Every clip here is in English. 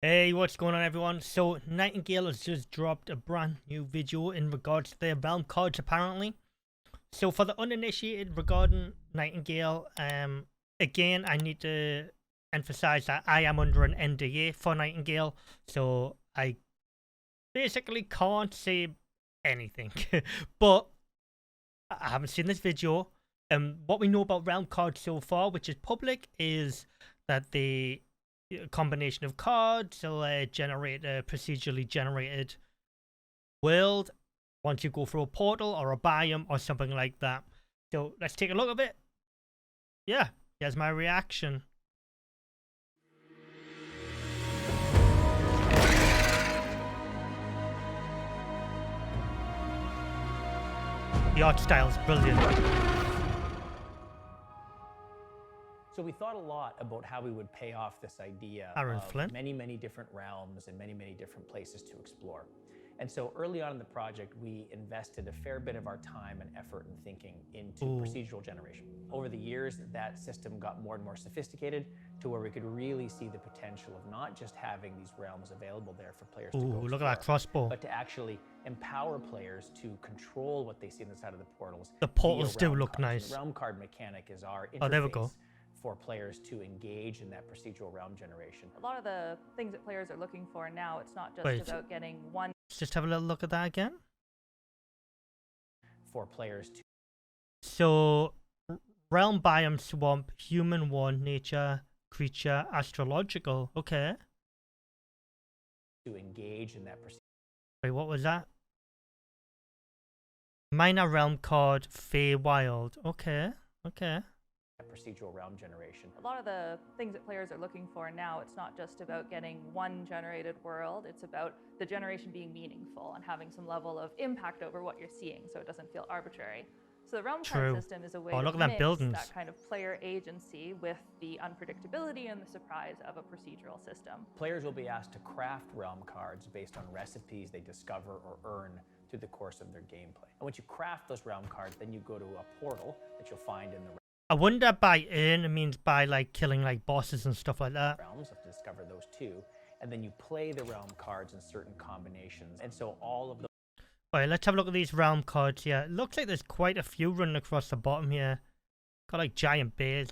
Hey, what's going on, everyone? So, Nightingale has just dropped a brand new video in regards to their realm cards, apparently. So, for the uninitiated regarding Nightingale, again, I need to emphasize that I am under an NDA for Nightingale, so I basically can't say anything. But I haven't seen this video. What we know about realm cards so far, which is public, is that they a combination of cards will generate a procedurally generated world once you go through a portal or a biome or something like that. So let's take a look at it. Yeah, here's my reaction. The art style is brilliant. So we thought a lot about how we would pay off this idea Aaron of Flint. many different realms and many different places to explore. And so early on in the project, we invested a fair bit of our time and effort and thinking into procedural generation. Over the years, that system got more and more sophisticated to where we could really see the potential of not just having these realms available there for players to go Look at that crossbow. but to actually empower players to control what they see on the side of the portals. The portals via do realm look cards. nice. The realm card mechanic is our interface. Oh, there we go. For players to engage in that procedural realm generation. A lot of the things that players are looking for now, it's not just about getting one. Let's just have a little look at that again. For players to. So, realm, biome, swamp, human one, nature, creature, astrological. Okay. To engage in that Wait, what was that? Minor realm card, Fae Wild. Okay. procedural realm generation. A lot of the things that players are looking for now, it's not just about getting one generated world, it's about the generation being meaningful and having some level of impact over what you're seeing so it doesn't feel arbitrary. So the realm card system is a way to look at mix that buildings. that kind of player agency with the unpredictability and the surprise of a procedural system. Players will be asked to craft realm cards based on recipes they discover or earn through the course of their gameplay. And once you craft those realm cards, then you go to a portal that you'll find in the I wonder by earn it means by like killing like bosses and stuff like that. realms. You have to discover those too. And then you play the realm cards in certain combinations. And so all of the Alright, let's have a look at these realm cards here. It looks like there's quite a few running across the bottom here. Got like giant bears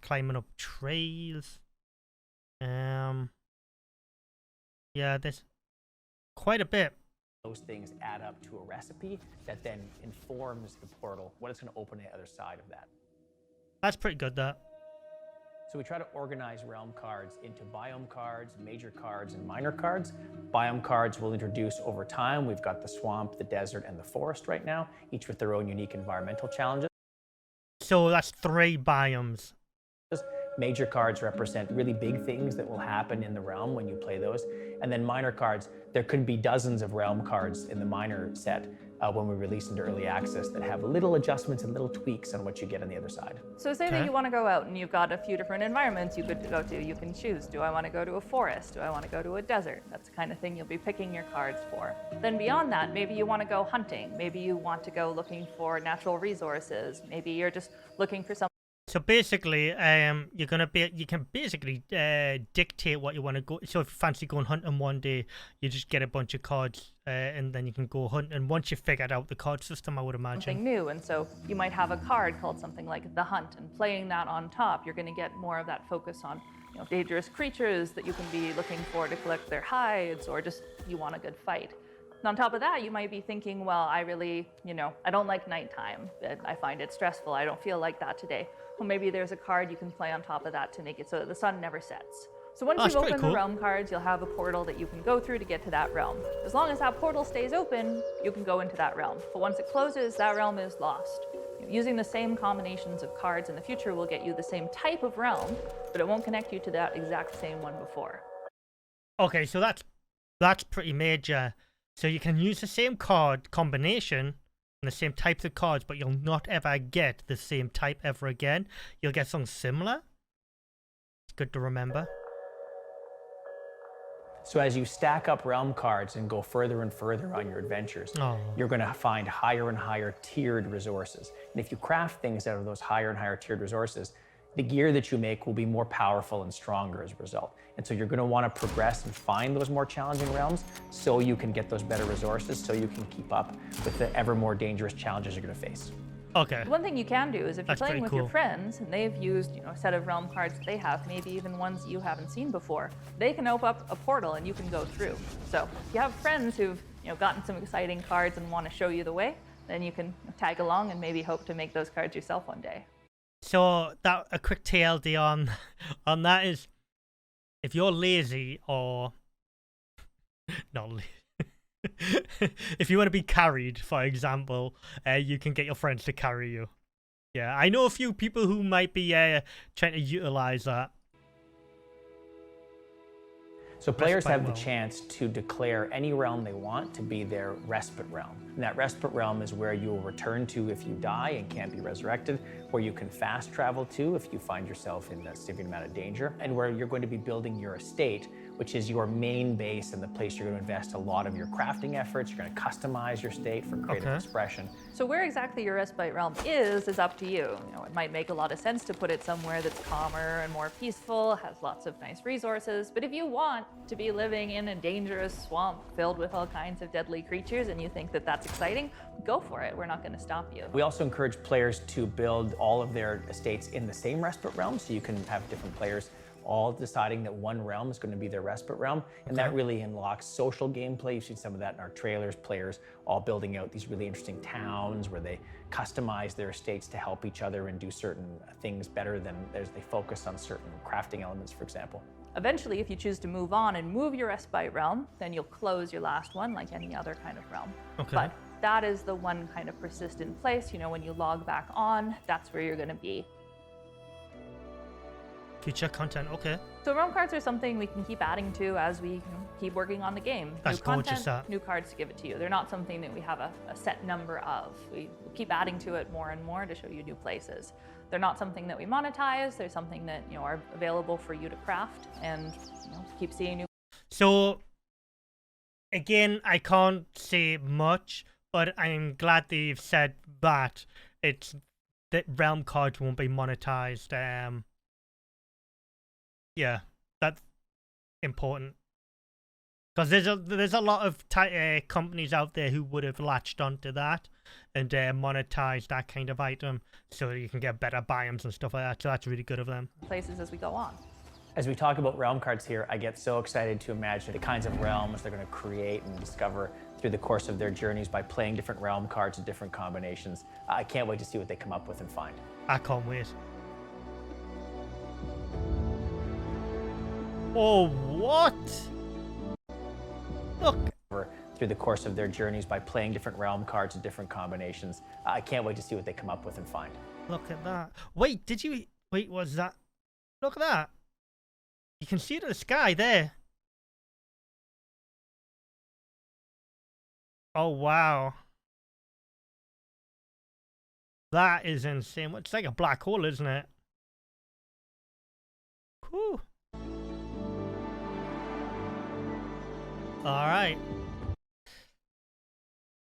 climbing up trees. Yeah, there's quite a bit. those things add up to a recipe that then informs the portal what it's going to open on the other side of that. That's pretty good, that. So we try to organize realm cards into biome cards, major cards, and minor cards. Biome cards we'll introduce over time. We've got the swamp, the desert, and the forest right now, each with their own unique environmental challenges. So that's 3 biomes. Major cards represent really big things that will happen in the realm when you play those. And then minor cards, there could be dozens of realm cards in the minor set when we release into early access that have little adjustments and little tweaks on what you get on the other side. So say that you want to go out and you've got a few different environments you could go to. You can choose, do I want to go to a forest? Do I want to go to a desert? That's the kind of thing you'll be picking your cards for. Then beyond that, maybe you want to go hunting. Maybe you want to go looking for natural resources. Maybe you're just looking for something. So basically, you can basically dictate what you want to go. So if you fancy going hunting one day, you just get a bunch of cards, and then you can go hunting. Once you figured out the card system, I would imagine. Something new, and so you might have a card called something like the Hunt, and playing that on top, you're going to get more of that focus on, dangerous creatures that you can be looking for to collect their hides, or just you want a good fight. And on top of that, you might be thinking, well, I really, I don't like nighttime. I find it stressful. I don't feel like that today. Well, maybe there's a card you can play on top of that to make it so that the sun never sets. So once you've opened the realm cards, you'll have a portal that you can go through to get to that realm. As long as that portal stays open, you can go into that realm. But once it closes, that realm is lost. Using the same combinations of cards in the future will get you the same type of realm, but it won't connect you to that exact same one before. Okay, so that's pretty major. So you can use the same card combination and the same types of cards, but you'll not ever get the same type ever again. You'll get something similar. It's good to remember. So as you stack up realm cards and go further and further on your adventures, you're going to find higher and higher tiered resources. And if you craft things out of those higher and higher tiered resources, the gear that you make will be more powerful and stronger as a result. And so you're going to want to progress and find those more challenging realms so you can get those better resources, so you can keep up with the ever more dangerous challenges you're going to face. Okay. One thing you can do is if you're That's playing pretty with cool. your friends and they've used, a set of realm cards that they have, maybe even ones you haven't seen before, they can open up a portal and you can go through. So if you have friends who've, gotten some exciting cards and want to show you the way, then you can tag along and maybe hope to make those cards yourself one day. So that a quick TLD on that is, if you're lazy or not lazy, if you want to be carried, for example, you can get your friends to carry you. Yeah, I know a few people who might be trying to utilize that. So players Respite have the realm. chance to declare any realm they want to be their respite realm. And that respite realm is where you will return to if you die and can't be resurrected, where you can fast travel to if you find yourself in a significant amount of danger, and where you're going to be building your estate, which is your main base and the place you're going to invest a lot of your crafting efforts. You're going to customize your state for creative expression. So where exactly your respite realm is up to you. It might make a lot of sense to put it somewhere that's calmer and more peaceful, has lots of nice resources. But if you want to be living in a dangerous swamp filled with all kinds of deadly creatures and you think that that's exciting, go for it. We're not going to stop you. We also encourage players to build all of their estates in the same respite realm, so you can have different players all deciding that one realm is going to be their respite realm. And that really unlocks social gameplay. You've seen some of that in our trailers, players all building out these really interesting towns where they customize their estates to help each other and do certain things better than as they focus on certain crafting elements, for example. Eventually, if you choose to move on and move your respite realm, then you'll close your last one like any other kind of realm. Okay. But that is the one kind of persistent place. When you log back on, that's where you're going to be. Future content, okay. So realm cards are something we can keep adding to as we keep working on the game. That's new content, gorgeous, that. new cards to give it to you. They're not something that we have a set number of. We keep adding to it more and more to show you new places. They're not something that we monetize. They're something that are available for you to craft and keep seeing new. So again, I can't say much, but I'm glad they've said that that realm cards won't be monetized. Yeah, that's important, because there's a lot of companies out there who would have latched onto that and monetized that kind of item so you can get better biomes and stuff like that. So that's really good of them. Places as we go on. As we talk about realm cards here, I get so excited to imagine the kinds of realms they're going to create and discover through the course of their journeys by playing different realm cards in different combinations. I can't wait to see what they come up with and find. I can't wait. Oh, what? Look. Through the course of their journeys by playing different realm cards in different combinations. I can't wait to see what they come up with and find. Look at that. Wait, wait, was that? Look at that. You can see it in the sky there. Oh, wow. That is insane. It's like a black hole, isn't it? Whew. All right.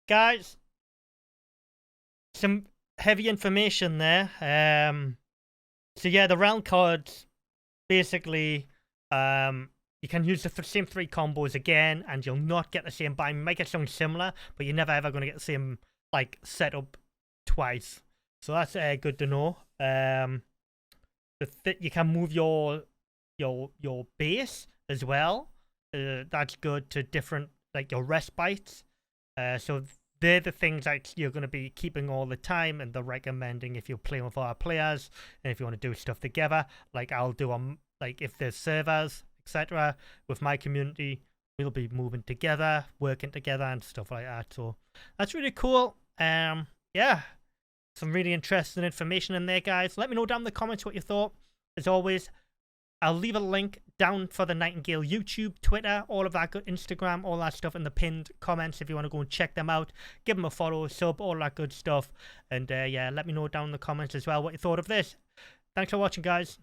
Guys, some heavy information there. So yeah, the realm cards, basically, you can use the same 3 combos again, and you'll not get the same buy. You might get something similar, but you're never ever going to get the same setup twice. So that's good to know. You can move your base as well. That's good to different your respites. So they're the things that you're going to be keeping all the time, and they're recommending if you're playing with other players and if you want to do stuff together. Like I'll do if there's servers, etc. With my community, we'll be moving together, working together, and stuff like that. So that's really cool. Yeah, some really interesting information in there, guys. Let me know down in the comments what you thought. As always, I'll leave a link down for the Nightingale YouTube, Twitter, all of that good, Instagram, all that stuff in the pinned comments if you want to go and check them out. Give them a follow, sub, all that good stuff. And yeah, let me know down in the comments as well what you thought of this. Thanks for watching, guys.